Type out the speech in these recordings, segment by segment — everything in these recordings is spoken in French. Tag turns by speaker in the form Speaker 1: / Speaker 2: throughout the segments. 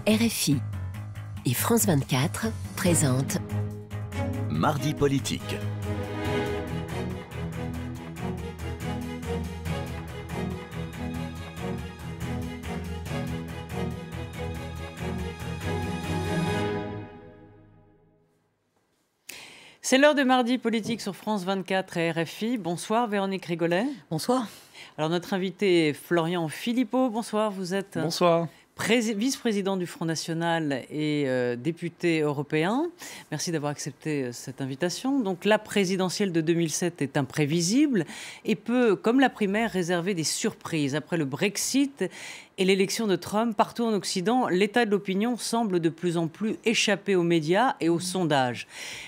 Speaker 1: RFI et France 24 présentent
Speaker 2: Mardi politique.
Speaker 3: C'est l'heure de Mardi politique sur France 24 et RFI. Bonsoir Véronique Rigolet.
Speaker 4: Bonsoir.
Speaker 3: Alors notre invité est Florian Philippot. Bonsoir, vous êtes
Speaker 5: Bonsoir.
Speaker 3: Vice-président du Front National et député européen. Merci d'avoir accepté cette invitation. Donc la présidentielle de 2007 est imprévisible et peut, comme la primaire, réserver des surprises. Après le Brexit et l'élection de Trump, partout en Occident, l'état de l'opinion semble de plus en plus échapper aux médias et aux sondages.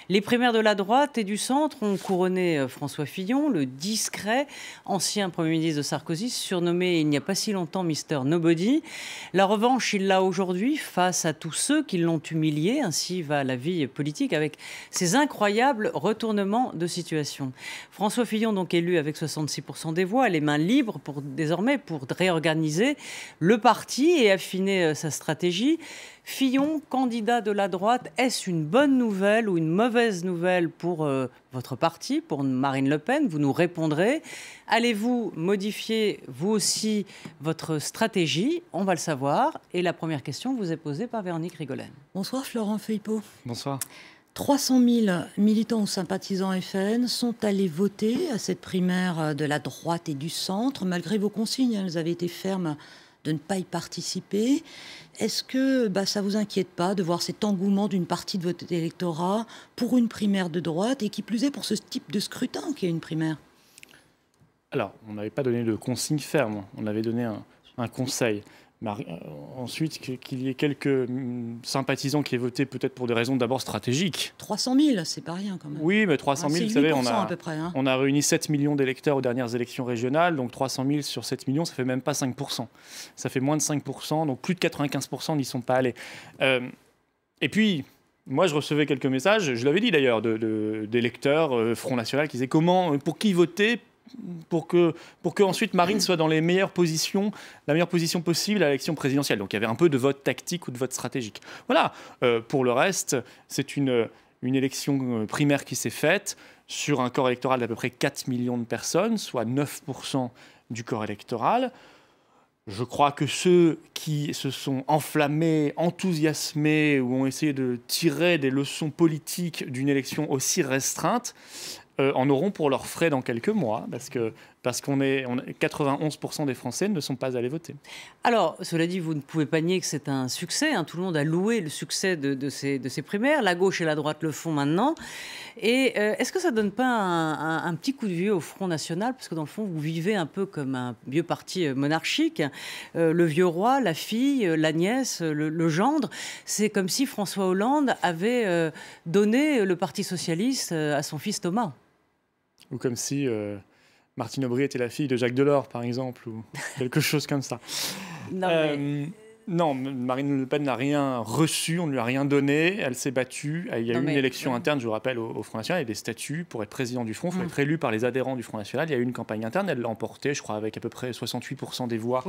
Speaker 3: Les primaires de la droite et du centre ont couronné François Fillon, le discret ancien Premier ministre de Sarkozy, surnommé il n'y a pas si longtemps Mister Nobody. La revanche, il l'a aujourd'hui face à tous ceux qui l'ont humilié. Ainsi va la vie politique avec ces incroyables retournements de situation. François Fillon, donc élu avec 66% des voix, les mains libres désormais pour réorganiser le parti et affiner sa stratégie. Fillon, candidat de la droite, est-ce une bonne nouvelle ou une mauvaise nouvelle pour votre parti, pour Marine Le Pen? Vous nous répondrez. Allez-vous modifier, vous aussi, votre stratégie? On va le savoir. Et la première question vous est posée par Véronique Rigolet.
Speaker 4: Bonsoir Florian Philippot.
Speaker 5: Bonsoir.
Speaker 4: 300 000 militants ou sympathisants FN sont allés voter à cette primaire de la droite et du centre. Malgré vos consignes, elles avaient été fermes de ne pas y participer. Est-ce que ça ne vous inquiète pas de voir cet engouement d'une partie de votre électorat pour une primaire de droite et qui plus est pour ce type de scrutin qui est une primaire?
Speaker 5: Alors, on n'avait pas donné de consigne ferme, on avait donné un conseil. Ensuite, qu'il y ait quelques sympathisants qui aient voté peut-être pour des raisons d'abord stratégiques.
Speaker 4: 300 000, c'est pas rien quand même.
Speaker 5: Oui, mais 300 000, vous savez,
Speaker 4: à peu près,
Speaker 5: on a réuni 7 millions d'électeurs aux dernières élections régionales, donc 300 000 sur 7 millions, ça fait même pas 5%. Ça fait moins de 5%, donc plus de 95% n'y sont pas allés. Et puis, moi, je recevais quelques messages, je l'avais dit d'ailleurs, d'électeurs Front National qui disaient pour qui voter pour que ensuite Marine soit dans la meilleure position possible à l'élection présidentielle. Donc il y avait un peu de vote tactique ou de vote stratégique. Voilà. Pour le reste, c'est une élection primaire qui s'est faite sur un corps électoral d'à peu près 4 millions de personnes, soit 9% du corps électoral. Je crois que ceux qui se sont enflammés, enthousiasmés ou ont essayé de tirer des leçons politiques d'une élection aussi restreinte en auront pour leurs frais dans quelques mois, parce qu'on 91% des Français ne sont pas allés voter.
Speaker 3: Alors, cela dit, vous ne pouvez pas nier que c'est un succès. Tout le monde a loué le succès de ces primaires. La gauche et la droite le font maintenant. Et est-ce que ça ne donne pas un petit coup de vieux au Front National? Parce que dans le fond, vous vivez un peu comme un vieux parti monarchique. Le vieux roi, la fille, la nièce, le gendre. C'est comme si François Hollande avait donné le Parti socialiste à son fils Thomas.
Speaker 5: Ou comme si Martine Aubry était la fille de Jacques Delors, par exemple, ou quelque chose comme ça. Non, Marine Le Pen n'a rien reçu, on ne lui a rien donné, elle s'est battue. Il y a eu une élection interne, je vous rappelle, au Front National, il y a des statuts pour être président du Front, il faut être élu par les adhérents du Front National. Il y a eu une campagne interne, elle l'a emporté, je crois, avec à peu près 68% des voix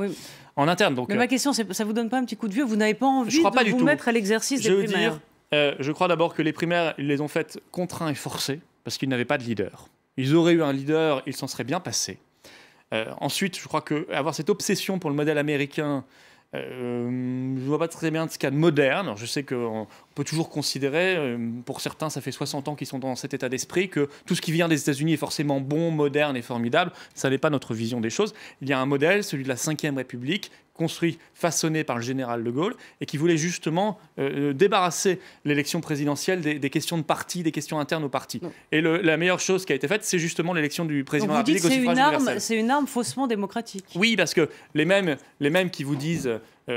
Speaker 5: en interne. Donc,
Speaker 3: mais ma question, ça ne vous donne pas un petit coup de vieux? Vous n'avez pas envie de vous mettre à l'exercice des primaires?
Speaker 5: Je crois d'abord que les primaires, ils les ont faites contraints et forcés, parce qu'ils n'avaient pas de leader. Ils auraient eu un leader, ils s'en seraient bien passés. Ensuite, je crois qu'avoir cette obsession pour le modèle américain, je ne vois pas très bien ce qu'il y a de moderne. Alors, je sais qu'on peut toujours considérer, pour certains, ça fait 60 ans qu'ils sont dans cet état d'esprit, que tout ce qui vient des États-Unis est forcément bon, moderne et formidable. Ça n'est pas notre vision des choses. Il y a un modèle, celui de la Ve République, construit, façonné par le général de Gaulle, et qui voulait justement débarrasser l'élection présidentielle des questions de parti, des questions internes au parti. Et la meilleure chose qui a été faite, c'est justement l'élection du président de la République au suffrage universel.
Speaker 3: C'est une arme faussement démocratique.
Speaker 5: Oui, parce que les mêmes qui vous disent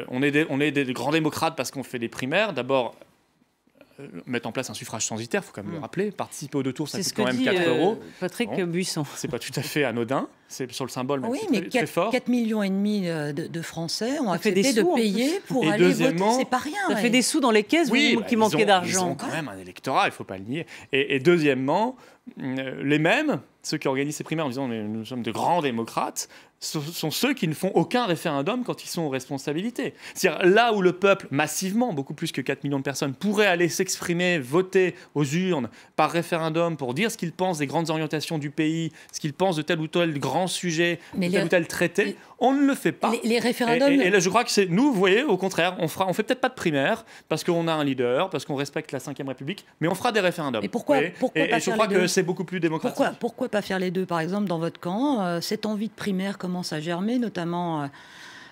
Speaker 5: on est des grands démocrates parce qu'on fait des primaires, d'abord mettre en place un suffrage censitaire, il faut quand même le rappeler. Participer aux 2 tours, ça coûte quand même 4 €.
Speaker 3: Patrick Buisson.
Speaker 5: C'est pas tout à fait anodin. C'est sur le symbole, même
Speaker 4: mais
Speaker 5: très fort.
Speaker 4: 4,5 millions de Français ont accepté de payer pour aller voter. C'est pas rien.
Speaker 3: Ça fait des sous dans les caisses, qui manquaient d'argent.
Speaker 5: Ils ont quand même un électorat, il ne faut pas le nier. Et deuxièmement, les mêmes, ceux qui organisent ces primaires en disant mais nous sommes de grands démocrates, sont ceux qui ne font aucun référendum quand ils sont aux responsabilités. C'est-à-dire là où le peuple, massivement, beaucoup plus que 4 millions de personnes, pourrait aller s'exprimer, voter aux urnes par référendum pour dire ce qu'ils pensent des grandes orientations du pays, ce qu'ils pensent de tel ou tel grand sujet, tel ou tel traité, on ne le fait pas.
Speaker 4: Les référendums...
Speaker 5: Et là, je crois que c'est nous, vous voyez, au contraire, on fait peut-être pas de primaire parce qu'on a un leader, parce qu'on respecte la Ve République, mais on fera des référendums.
Speaker 4: Et pourquoi
Speaker 5: et je crois que c'est beaucoup plus démocratique.
Speaker 4: Pourquoi pas faire les deux? Par exemple, dans votre camp, cette envie de primaire commence à germer, notamment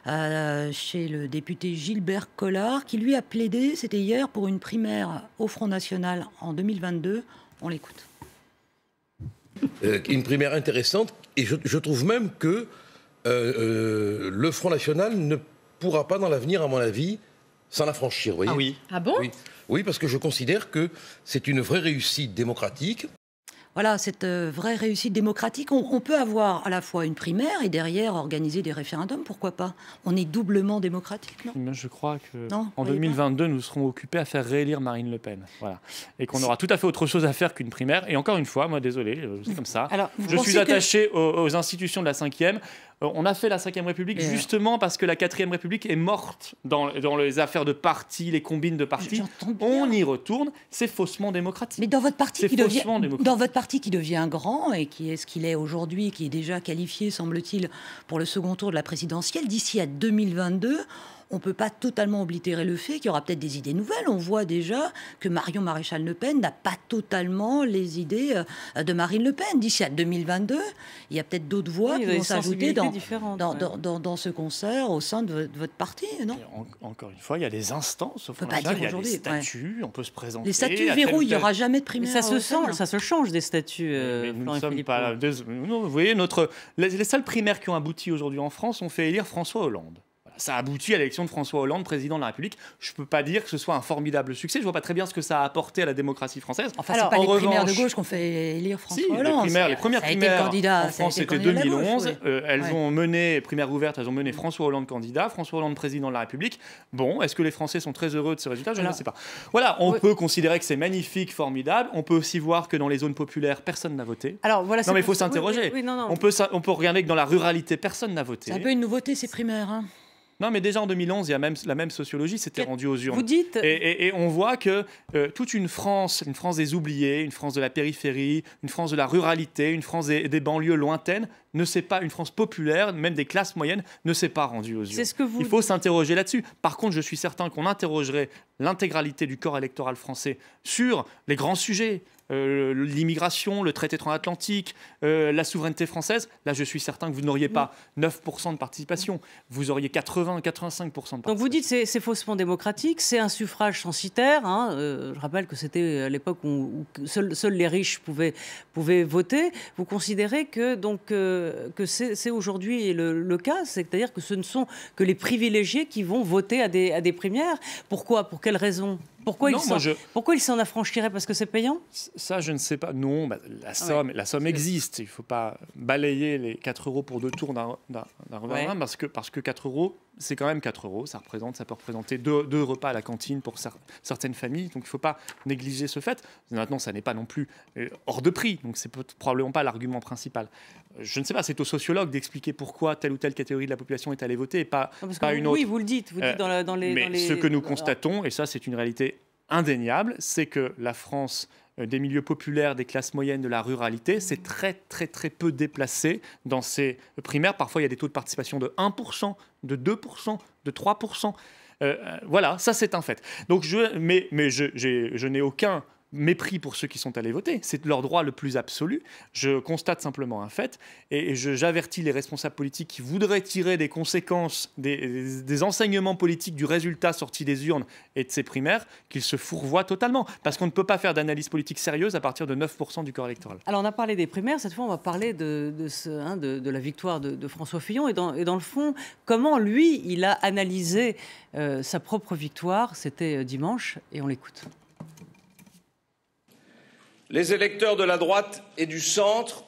Speaker 4: chez le député Gilbert Collard, qui lui a plaidé, c'était hier, pour une primaire au Front National en 2022. On l'écoute.
Speaker 6: Une primaire intéressante, et je trouve même que le Front National ne pourra pas dans l'avenir, à mon avis, s'en affranchir. Vous voyez ?
Speaker 5: Ah oui.
Speaker 7: Ah bon ?
Speaker 6: Oui, parce que je considère que c'est une vraie réussite démocratique.
Speaker 4: Voilà, cette vraie réussite démocratique, on peut avoir à la fois une primaire et derrière organiser des référendums, pourquoi pas? On est doublement démocratique, non?
Speaker 5: Je crois qu'en 2022, nous serons occupés à faire réélire Marine Le Pen. Voilà. Et qu'on aura tout à fait autre chose à faire qu'une primaire. Et encore une fois, moi, désolé, c'est comme ça.
Speaker 4: Alors,
Speaker 5: je suis attaché aux institutions de la 5e. On a fait la 5e République justement parce que la 4e République est morte dans les affaires de partis, les combines de partis. On y retourne, c'est faussement démocratique.
Speaker 4: Mais dans votre parti qui devient grand et qui est ce qu'il est aujourd'hui, qui est déjà qualifié, semble-t-il, pour le second tour de la présidentielle, d'ici à 2022, on ne peut pas totalement oblitérer le fait qu'il y aura peut-être des idées nouvelles. On voit déjà que Marion Maréchal Le Pen n'a pas totalement les idées de Marine Le Pen. D'ici à 2022, il y a peut-être d'autres voix qui vont s'ajouter dans ce concert au sein de votre parti, non?
Speaker 5: Encore une fois, il y a des instances.
Speaker 4: On ne peut pas dire aujourd'hui.
Speaker 5: Il y a des statuts, on peut se présenter.
Speaker 4: Les statuts verrouillent, il n'y aura jamais de primaire.
Speaker 3: Ça se change des statuts.
Speaker 5: Nous ne sommes pas... Vous voyez, les seules primaires qui ont abouti aujourd'hui en France ont fait élire François Hollande. Ça a abouti à l'élection de François Hollande, président de la République. Je ne peux pas dire que ce soit un formidable succès. Je ne vois pas très bien ce que ça a apporté à la démocratie française.
Speaker 4: Enfin, ce n'est pas les primaires de gauche qu'on fait élire François Hollande.
Speaker 5: Les premières primaires en France, c'était 2011. Elles ont mené, primaire ouverte, elles ont mené François Hollande candidat, François Hollande président de la République. Bon, est-ce que les Français sont très heureux de ce résultat? Je ne sais pas. Voilà, on peut considérer que c'est magnifique, formidable. On peut aussi voir que dans les zones populaires, personne n'a voté.
Speaker 3: Alors, voilà,
Speaker 5: non, mais il faut s'interroger. On peut regarder que dans la ruralité, personne n'a voté.
Speaker 4: C'est un peu une nouveauté, ces primaires, hein.
Speaker 5: Non, mais déjà en 2011, il y a la même sociologie s'était rendue aux urnes.
Speaker 3: Vous dites...
Speaker 5: Et on voit que toute une France des oubliés, une France de la périphérie, une France de la ruralité, une France des banlieues lointaines, ne s'est pas, une France populaire, même des classes moyennes, ne s'est pas rendue aux urnes. Il faut s'interroger là-dessus. Par contre, je suis certain qu'on interrogerait l'intégralité du corps électoral français sur les grands sujets. L'immigration, le traité transatlantique, la souveraineté française, là je suis certain que vous n'auriez pas 9% de participation, vous auriez 80-85% de participation.
Speaker 3: Donc vous dites que c'est faussement démocratique, c'est un suffrage censitaire. Je rappelle que c'était à l'époque où seuls les riches pouvaient voter. Vous considérez que c'est aujourd'hui le cas, c'est-à-dire que ce ne sont que les privilégiés qui vont voter à des primaires. Pourquoi? Pour quelles raisons? Pourquoi ils s'en affranchiraient? Parce que c'est payant?
Speaker 5: Ça, je ne sais pas. Non, la somme existe. Il ne faut pas balayer les 4 € pour 2 tours d'un revers de main, parce que 4 €, c'est quand même 4 €. Ça peut représenter deux repas à la cantine pour certaines familles. Donc il ne faut pas négliger ce fait. Maintenant, ça n'est pas non plus hors de prix. Donc c'est probablement pas l'argument principal. Je ne sais pas, c'est aux sociologues d'expliquer pourquoi telle ou telle catégorie de la population est allée voter et pas une autre.
Speaker 3: Oui, vous le dites dans les...
Speaker 5: Ce que nous constatons, et ça c'est une réalité indéniable, c'est que la France des milieux populaires, des classes moyennes, de la ruralité, c'est très très très peu déplacé dans ces primaires. Parfois il y a des taux de participation de 1%, de 2%, de 3%. Voilà, ça c'est un fait. Donc je n'ai aucun mépris pour ceux qui sont allés voter, c'est leur droit le plus absolu. Je constate simplement un fait et j'avertis les responsables politiques qui voudraient tirer des conséquences des enseignements politiques du résultat sorti des urnes et de ces primaires qu'ils se fourvoient totalement, parce qu'on ne peut pas faire d'analyse politique sérieuse à partir de 9% du corps électoral.
Speaker 3: Alors on a parlé des primaires, cette fois on va parler de la victoire de François Fillon et dans le fond, comment lui il a analysé sa propre victoire. C'était dimanche et on l'écoute.
Speaker 8: Les électeurs de la droite et du centre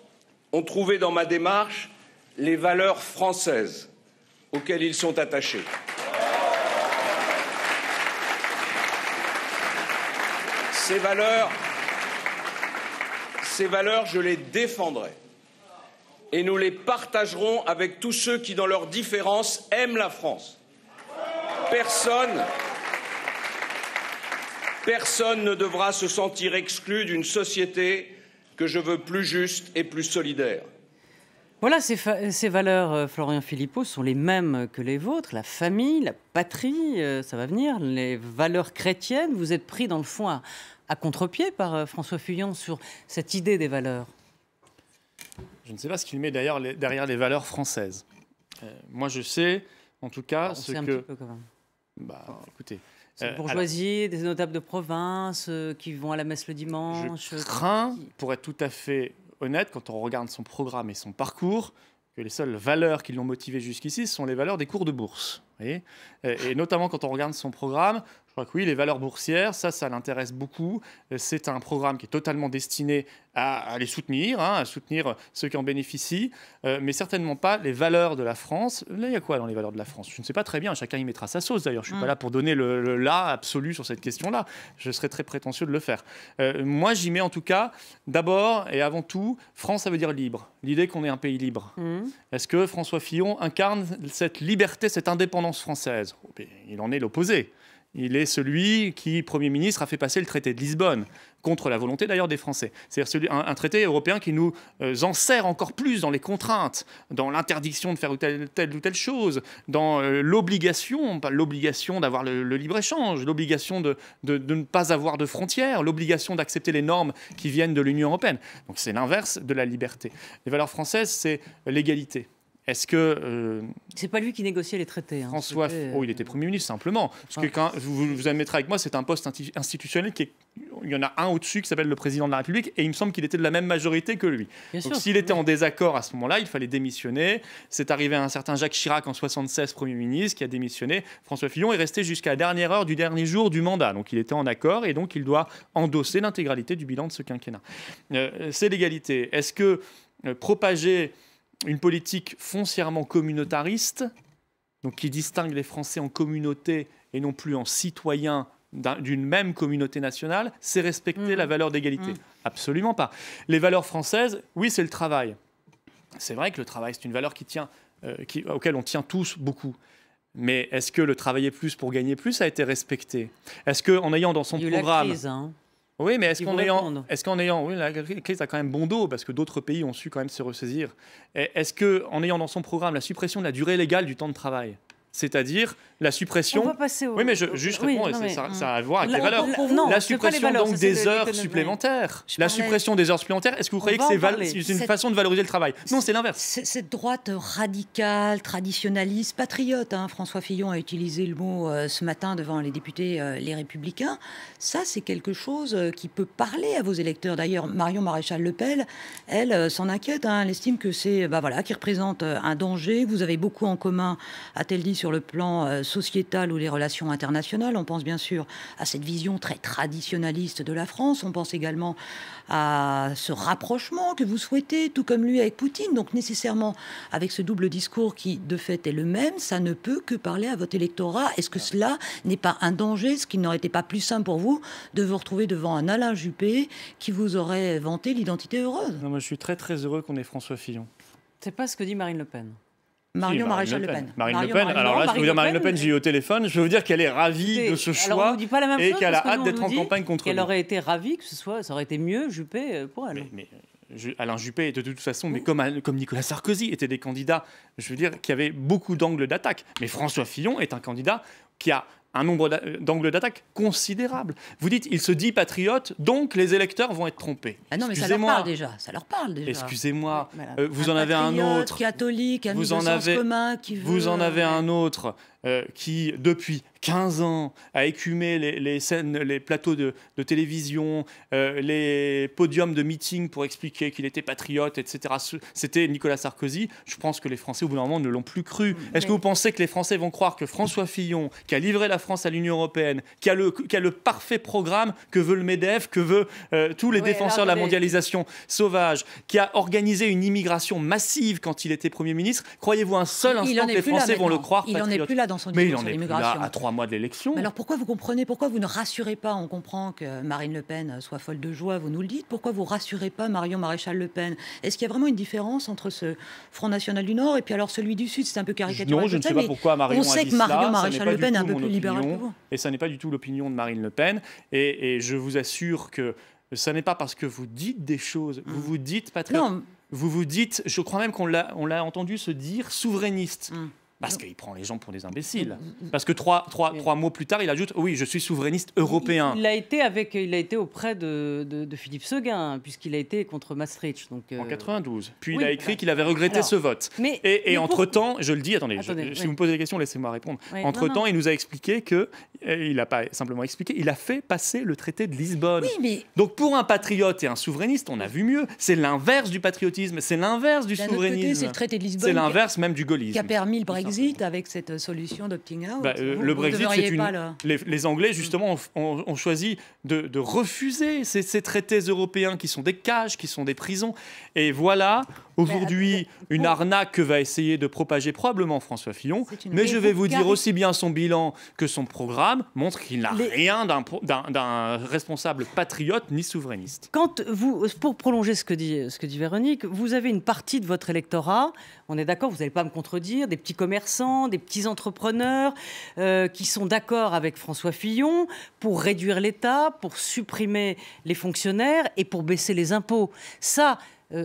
Speaker 8: ont trouvé dans ma démarche les valeurs françaises auxquelles ils sont attachés. Ces valeurs, je les défendrai et nous les partagerons avec tous ceux qui, dans leurs différences, aiment la France. Personne ne devra se sentir exclu d'une société que je veux plus juste et plus solidaire.
Speaker 3: Voilà, ces valeurs, Florian Philippot, sont les mêmes que les vôtres. La famille, la patrie, ça va venir. Les valeurs chrétiennes, vous êtes pris dans le fond à contre-pied par François Fillon sur cette idée des valeurs.
Speaker 5: Je ne sais pas ce qu'il met derrière les valeurs françaises. Moi, je sais, en tout cas, ce
Speaker 3: un
Speaker 5: que...
Speaker 3: petit peu quand même.
Speaker 5: Bah, écoutez...
Speaker 3: C'est bourgeoisie, des notables de province qui vont à la messe le dimanche.
Speaker 5: Je crains, pour être tout à fait honnête, quand on regarde son programme et son parcours, que les seules valeurs qui l'ont motivé jusqu'ici sont les valeurs des cours de bourse. Vous voyez, et notamment quand on regarde son programme, je crois que oui, les valeurs boursières, ça l'intéresse beaucoup. C'est un programme qui est totalement destiné à les soutenir, à soutenir ceux qui en bénéficient, mais certainement pas les valeurs de la France. Là, il y a quoi dans les valeurs de la France? Je ne sais pas très bien, chacun y mettra sa sauce d'ailleurs. Je ne suis pas là pour donner le là absolu sur cette question-là. Je serais très prétentieux de le faire. Moi, j'y mets en tout cas, d'abord et avant tout, France, ça veut dire libre. L'idée qu'on est un pays libre. Est-ce que François Fillon incarne cette liberté, cette indépendance française? Il en est l'opposé. Il est celui qui, Premier ministre, a fait passer le traité de Lisbonne, contre la volonté d'ailleurs des Français. C'est-à-dire un traité européen qui nous enserre encore plus dans les contraintes, dans l'interdiction de faire telle ou telle chose, dans l'obligation d'avoir le libre-échange, l'obligation de ne pas avoir de frontières, l'obligation d'accepter les normes qui viennent de l'Union européenne. Donc c'est l'inverse de la liberté. Les valeurs françaises, c'est l'égalité. Est-ce que...
Speaker 3: c'est pas lui qui négociait les traités.
Speaker 5: François... il était Premier ministre, simplement. Parce que quand vous admettrez avec moi, c'est un poste institutionnel il y en a un au-dessus qui s'appelle le Président de la République, et il me semble qu'il était de la même majorité que lui. Donc s'il était en désaccord à ce moment-là, il fallait démissionner. C'est arrivé à un certain Jacques Chirac en 1976, Premier ministre, qui a démissionné. François Fillon est resté jusqu'à la dernière heure du dernier jour du mandat. Donc il était en accord, et donc il doit endosser l'intégralité du bilan de ce quinquennat. C'est l'égalité. Est-ce que propager une politique foncièrement communautariste, donc qui distingue les Français en communautés et non plus en citoyens d'une même communauté nationale, c'est respecter la valeur d'égalité? Absolument pas. Les valeurs françaises, oui, c'est le travail. C'est vrai que le travail, c'est une valeur auquel on tient tous beaucoup. Mais est-ce que le travailler plus pour gagner plus a été respecté? Est-ce qu'en ayant dans son programme...
Speaker 3: La crise,
Speaker 5: Oui, mais est-ce qu'en ayant... Oui, la crise a quand même bon dos, parce que d'autres pays ont su quand même se ressaisir. Est-ce qu'en ayant dans son programme la suppression de la durée légale du temps de travail, c'est-à-dire la suppression...
Speaker 3: On va passer au...
Speaker 5: Oui, mais juste répondre, ça a à voir avec les valeurs. La suppression donc des heures supplémentaires. La suppression des heures supplémentaires, est-ce que vous croyez que c'est une façon de valoriser le travail? Non, c'est l'inverse.
Speaker 4: Cette droite radicale, traditionnaliste, patriote, François Fillon a utilisé le mot ce matin devant les députés Les Républicains, ça c'est quelque chose qui peut parler à vos électeurs. D'ailleurs, Marion Maréchal-Le Pen, elle s'en inquiète, elle estime que c'est, qui représente un danger. Vous avez beaucoup en commun, a-t-elle dit, sur le plan sociétal ou les relations internationales. On pense bien sûr à cette vision très traditionnaliste de la France. On pense également à ce rapprochement que vous souhaitez, tout comme lui avec Poutine. Donc nécessairement, avec ce double discours qui, de fait, est le même, ça ne peut que parler à votre électorat. Est-ce que cela n'est pas un danger? Ce qui n'aurait été pas plus simple pour vous de vous retrouver devant un Alain Juppé qui vous aurait vanté l'identité heureuse?
Speaker 5: Non, moi, je suis très très heureux qu'on ait François Fillon.
Speaker 3: C'est pas ce que dit Marine Le Pen.
Speaker 4: Marine Le Pen.
Speaker 5: Marine Le Pen. Alors là, je peux vous dire, Marine Le Pen, j'ai eu au téléphone. Je veux vous dire qu'elle est ravie de ce choix et qu'elle a hâte d'être en campagne contre lui.
Speaker 3: Elle aurait été ravie que ça aurait été mieux Juppé pour elle.
Speaker 5: Mais Alain Juppé, de toute façon, mais comme Nicolas Sarkozy, étaient des candidats, je veux dire, qui avaient beaucoup d'angles d'attaque. Mais François Fillon est un candidat qui a un nombre d'angles d'attaque considérable. Vous dites, il se dit patriote, donc les électeurs vont être trompés.
Speaker 4: Ah non, mais ça leur parle déjà. Ça leur parle déjà.
Speaker 5: Excusez-moi, vous en avez un autre.
Speaker 4: Catholique, un sens commun qui veut...
Speaker 5: Vous en avez un autre qui, depuis 15 ans, a écumé les plateaux de télévision, les podiums de meeting pour expliquer qu'il était patriote, etc. C'était Nicolas Sarkozy. Je pense que les Français, au bout d'un moment, ne l'ont plus cru. Est-ce que vous pensez que les Français vont croire que François Fillon, qui a livré la France à l'Union européenne, qui a le parfait programme que veut le MEDEF, que veut tous les défenseurs de la mondialisation sauvage, qui a organisé une immigration massive quand il était Premier ministre, croyez-vous un seul instant que les Français vont le croire patriote?
Speaker 4: Il n'en est plus là dans son
Speaker 5: Mais il
Speaker 4: discours
Speaker 5: en
Speaker 4: sur
Speaker 5: est plus
Speaker 4: l'immigration.
Speaker 5: là à 3 mois de l'élection.
Speaker 4: Mais alors pourquoi vous ne rassurez pas? On comprend que Marine Le Pen soit folle de joie, vous nous le dites. Pourquoi vous rassurez pas Marion Maréchal Le Pen? Est-ce qu'il y a vraiment une différence entre ce Front National du Nord et puis alors celui du Sud? C'est un peu caricatural.
Speaker 5: Non, je ne sais pas pourquoi Marion
Speaker 4: on sait
Speaker 5: a dit
Speaker 4: que Marion
Speaker 5: cela.
Speaker 4: Maréchal Le Pen est un peu plus libérale que vous.
Speaker 5: Et ça n'est pas du tout l'opinion de Marine Le Pen. Et je vous assure que ça n'est pas parce que vous dites des choses, vous vous dites patriote, vous vous dites, je crois même qu'on l'a entendu se dire souverainiste. Parce qu'il prend les gens pour des imbéciles. Parce que trois mots plus tard, il ajoute « Oui, je suis souverainiste européen ».
Speaker 3: Il a été auprès de Philippe Seguin, puisqu'il a été contre Maastricht. Donc,
Speaker 5: en 92. Puis
Speaker 3: oui,
Speaker 5: il a écrit qu'il avait regretté ce vote. Et entre-temps, je le dis, si vous me posez des questions, laissez-moi répondre.
Speaker 3: Oui,
Speaker 5: Entre-temps, il nous a expliqué que, il n'a pas simplement expliqué, il a fait passer le traité de Lisbonne.
Speaker 4: Oui, mais...
Speaker 5: Donc pour un patriote et un souverainiste, on a vu mieux. C'est l'inverse du patriotisme, c'est l'inverse du souverainisme.
Speaker 4: C'est le traité de Lisbonne
Speaker 5: c'est l'inverse même du gaullisme.
Speaker 4: qui a permis le Brexit avec cette solution d'opting out.
Speaker 5: Le Brexit, les Anglais, justement, ont choisi de refuser ces traités européens qui sont des cages, qui sont des prisons. Et voilà, aujourd'hui, une arnaque que va essayer de propager probablement François Fillon. Mais je vais vous dire aussi bien son bilan que son programme montre qu'il n'a rien d'un responsable patriote ni souverainiste.
Speaker 3: Pour prolonger ce que dit Véronique, vous avez une partie de votre électorat, on est d'accord, vous n'allez pas me contredire, des petits commerçants, des petits entrepreneurs qui sont d'accord avec François Fillon pour réduire l'État, pour supprimer les fonctionnaires et pour baisser les impôts. Ça,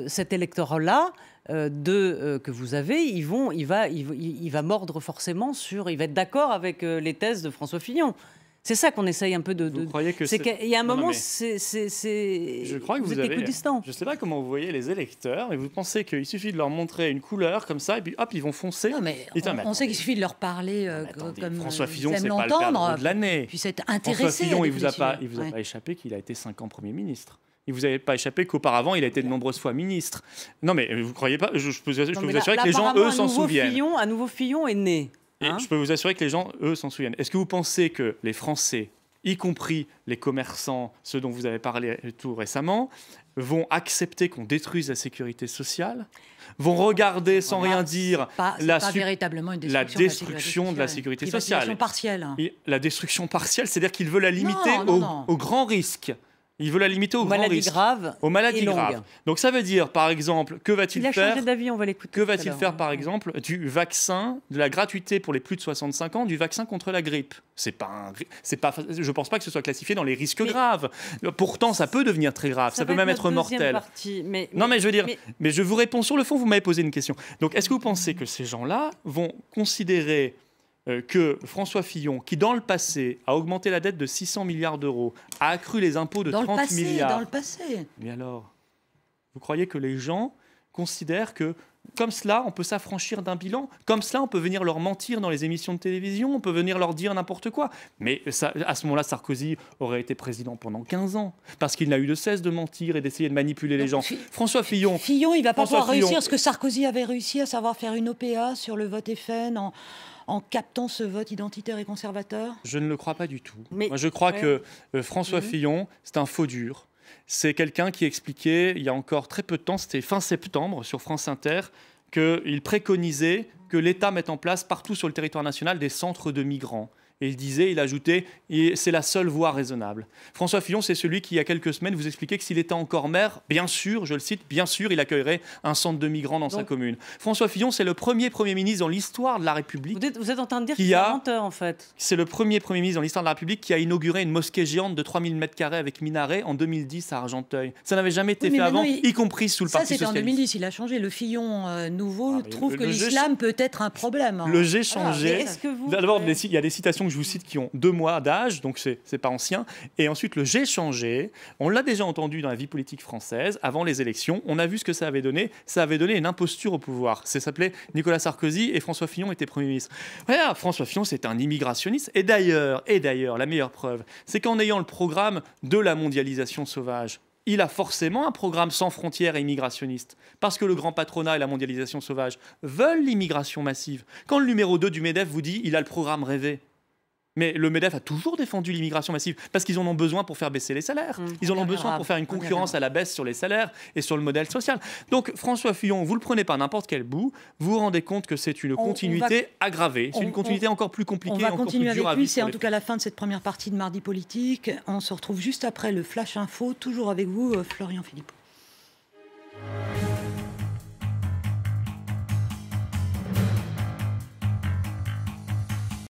Speaker 3: cet électorat-là, que vous avez, il va mordre forcément il va être d'accord avec les thèses de François Fillon. C'est ça qu'on essaye un peu de...
Speaker 5: Vous croyez que
Speaker 3: c'est qu'il y a un moment,
Speaker 5: je crois que vous êtes équidistant. Je ne sais pas comment vous voyez les électeurs, mais vous pensez qu'il suffit de leur montrer une couleur comme ça, et puis hop, ils vont foncer.
Speaker 4: Non, mais on sait qu'il suffit de leur parler comme
Speaker 5: François Fillon,
Speaker 4: ils aiment
Speaker 5: c'est pas le perdant de l'année.
Speaker 4: Puis c'est intéressé.
Speaker 5: François Fillon, il vous a pas échappé qu'il a été 5 ans Premier ministre. Il ne vous avait pas échappé qu'auparavant, il a été de nombreuses fois ministre. Non, mais vous ne croyez pas? Je peux vous assurer que les gens, eux, s'en souviennent.
Speaker 3: Un nouveau Fillon est né.
Speaker 5: Et je peux vous assurer que les gens, eux, s'en souviennent. Est-ce que vous pensez que les Français, y compris les commerçants, ceux dont vous avez parlé tout récemment, vont accepter qu'on détruise la sécurité sociale, vont regarder sans rien dire la destruction de la sécurité sociale.
Speaker 4: Partielle.
Speaker 5: La destruction partielle, c'est-à-dire qu'ils veulent la limiter au grand risque. Il veut la limiter aux maladies graves. Aux maladies graves. Donc ça veut dire, par exemple, que va-t-il faire?
Speaker 3: Il a changé d'avis, on va l'écouter.
Speaker 5: Que va-t-il faire, par exemple, du vaccin, de la gratuité pour les plus de 65 ans, du vaccin contre la grippe? Je ne pense pas que ce soit classifié dans les risques graves. Pourtant, ça peut devenir très grave. Ça peut même être mortel. Mais je vous réponds sur le fond. Vous m'avez posé une question. Donc, est-ce que vous pensez que ces gens-là vont considérer que François Fillon, qui dans le passé a augmenté la dette de 600 milliards d'euros, a accru les impôts de 30 milliards...
Speaker 4: Dans le passé.
Speaker 5: Mais alors, vous croyez que les gens considèrent que, comme cela, on peut s'affranchir d'un bilan? Comme cela, on peut venir leur mentir dans les émissions de télévision? On peut venir leur dire n'importe quoi? Mais à ce moment-là, Sarkozy aurait été président pendant 15 ans, parce qu'il n'a eu de cesse de mentir et d'essayer de manipuler les gens. François Fillon...
Speaker 4: il ne va pas pouvoir réussir ce que Sarkozy avait réussi, à savoir faire une OPA sur le vote FN en captant ce vote identitaire et conservateur?
Speaker 5: Je ne le crois pas du tout. Moi, je crois que François Fillon, c'est un faux dur. C'est quelqu'un qui expliquait, il y a encore très peu de temps, c'était fin septembre sur France Inter, qu'il préconisait que l'État mette en place partout sur le territoire national des centres de migrants. Et il ajoutait, c'est la seule voie raisonnable. François Fillon, c'est celui qui, il y a quelques semaines, vous expliquait que s'il était encore maire, bien sûr, je le cite, bien sûr, il accueillerait un centre de migrants dans sa commune. François Fillon, c'est le premier Premier ministre dans l'histoire de la République.
Speaker 3: Vous êtes en train de dire qu'il est un menteur, en fait.
Speaker 5: C'est le premier Premier ministre dans l'histoire de la République qui a inauguré une mosquée géante de 3000 m² avec minaret en 2010 à Argenteuil. Ça n'avait jamais été fait avant, y compris sous le Parti socialiste.
Speaker 4: Ça, c'était en 2010, il a changé. Le Fillon nouveau trouve que l'islam peut être un problème.
Speaker 5: Le j'ai changé. D'abord, il y a des citations que je vous cite qui ont 2 mois d'âge, donc c'est pas ancien. Et ensuite, le j'ai changé, on l'a déjà entendu dans la vie politique française, avant les élections, on a vu ce que ça avait donné. Ça avait donné une imposture au pouvoir. Ça s'appelait Nicolas Sarkozy et François Fillon était Premier ministre. Voilà, François Fillon, c'est un immigrationniste. Et d'ailleurs, la meilleure preuve, c'est qu'en ayant le programme de la mondialisation sauvage, il a forcément un programme sans frontières et immigrationniste. Parce que le grand patronat et la mondialisation sauvage veulent l'immigration massive. Quand le numéro 2 du MEDEF vous dit il a le programme rêvé, Mais le MEDEF a toujours défendu l'immigration massive parce qu'ils en ont besoin pour faire baisser les salaires. Ils en ont besoin pour faire une concurrence à la baisse sur les salaires et sur le modèle social. Donc François Fillon, vous le prenez par n'importe quel bout, vous vous rendez compte que c'est une continuité aggravée. C'est une continuité encore plus compliquée, encore plus dure à vivre. On va continuer avec lui.
Speaker 4: C'est en tout cas la fin de cette première partie de Mardi Politique. On se retrouve juste après le Flash Info, toujours avec vous, Florian Philippot.